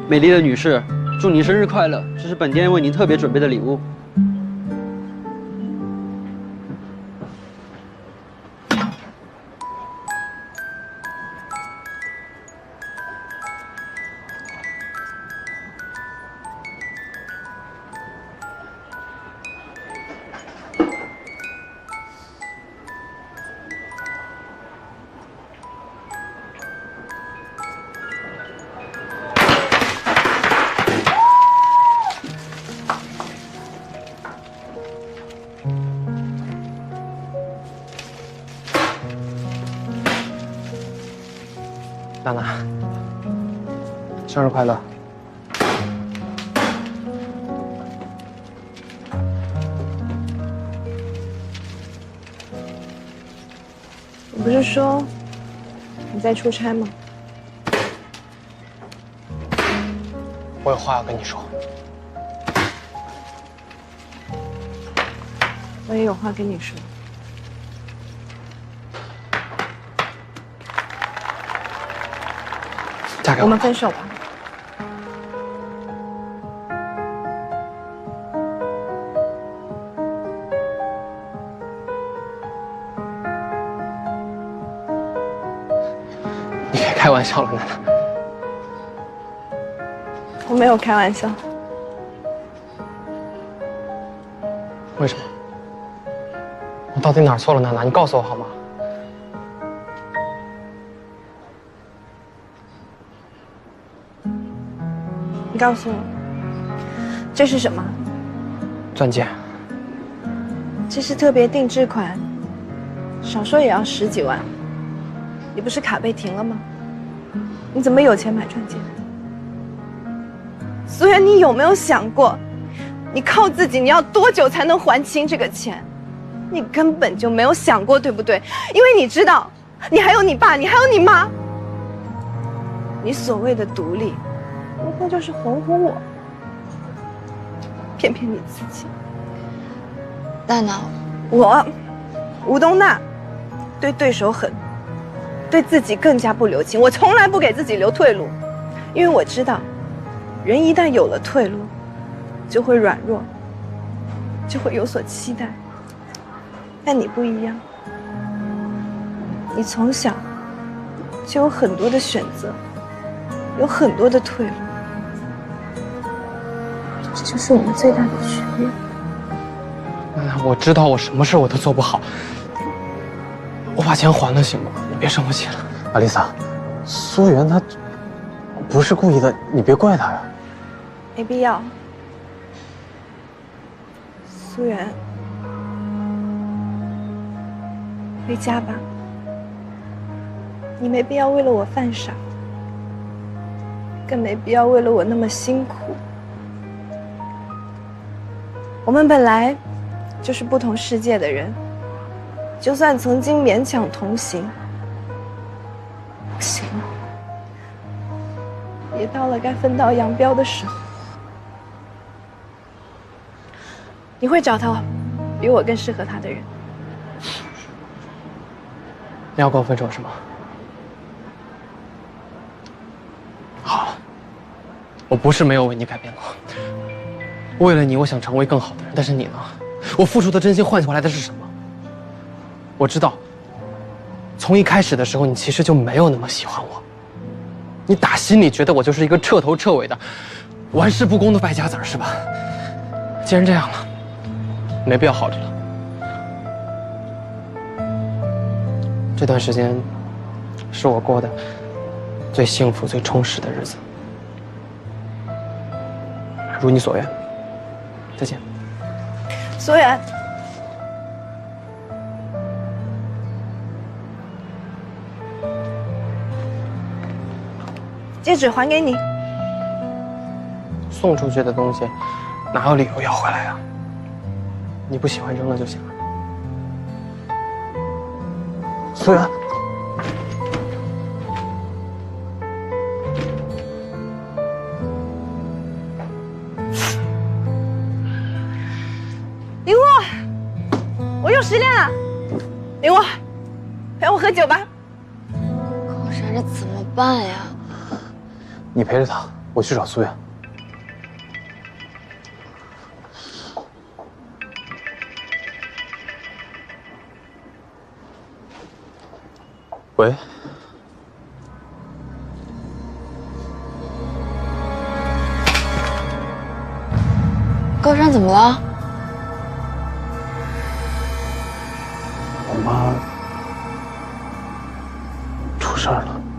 美丽的女士，祝您生日快乐！这是本店为您特别准备的礼物。娜娜，生日快乐！你不是说你在出差吗？我有话要跟你说。我也有话跟你说。嫁给我。我们分手吧。你别开玩笑了，娜娜。我没有开玩笑。为什么？我到底哪儿错了，娜娜？你告诉我好吗？你告诉我，这是什么？钻戒。这是特别定制款，少说也要10几万。你不是卡被停了吗？你怎么有钱买钻戒？苏媛，你有没有想过，你靠自己，你要多久才能还清这个钱？你根本就没有想过，对不对？因为你知道，你还有你爸，你还有你妈。你所谓的独立，无非就是哄哄我，骗骗你自己。娜娜，我，吴东娜，对对手狠，对自己更加不留情。我从来不给自己留退路，因为我知道，人一旦有了退路，就会软弱，就会有所期待。但你不一样，你从小就有很多的选择，有很多的退路，这就是我们最大的区别。娜娜，我知道我什么事我都做不好，我把钱还了行吗？你别生我气了。阿丽萨，苏媛她不是故意的，你别怪她呀。没必要。苏媛，回家吧。你没必要为了我犯傻，更没必要为了我那么辛苦。我们本来就是不同世界的人，就算曾经勉强同行，不行了，也到了该分道扬镳的时候。你会找到比我更适合他的人。你要跟我分手是吗？好，我不是没有为你改变过，为了你，我想成为更好的人。但是你呢？我付出的真心换回来的是什么？我知道，从一开始的时候，你其实就没有那么喜欢我，你打心里觉得我就是一个彻头彻尾的、玩世不恭的败家子儿，是吧？既然这样了，没必要耗着了。这段时间是我过的最幸福、最充实的日子。如你所愿，再见。苏媛，戒指还给你。送出去的东西，哪有理由要回来呀？你不喜欢扔了就行了。苏媛，林沃，我又失恋了。林沃，陪我喝酒吧。可我这怎么办呀？你陪着她，我去找苏远。喂，高山怎么了？我妈出事儿了。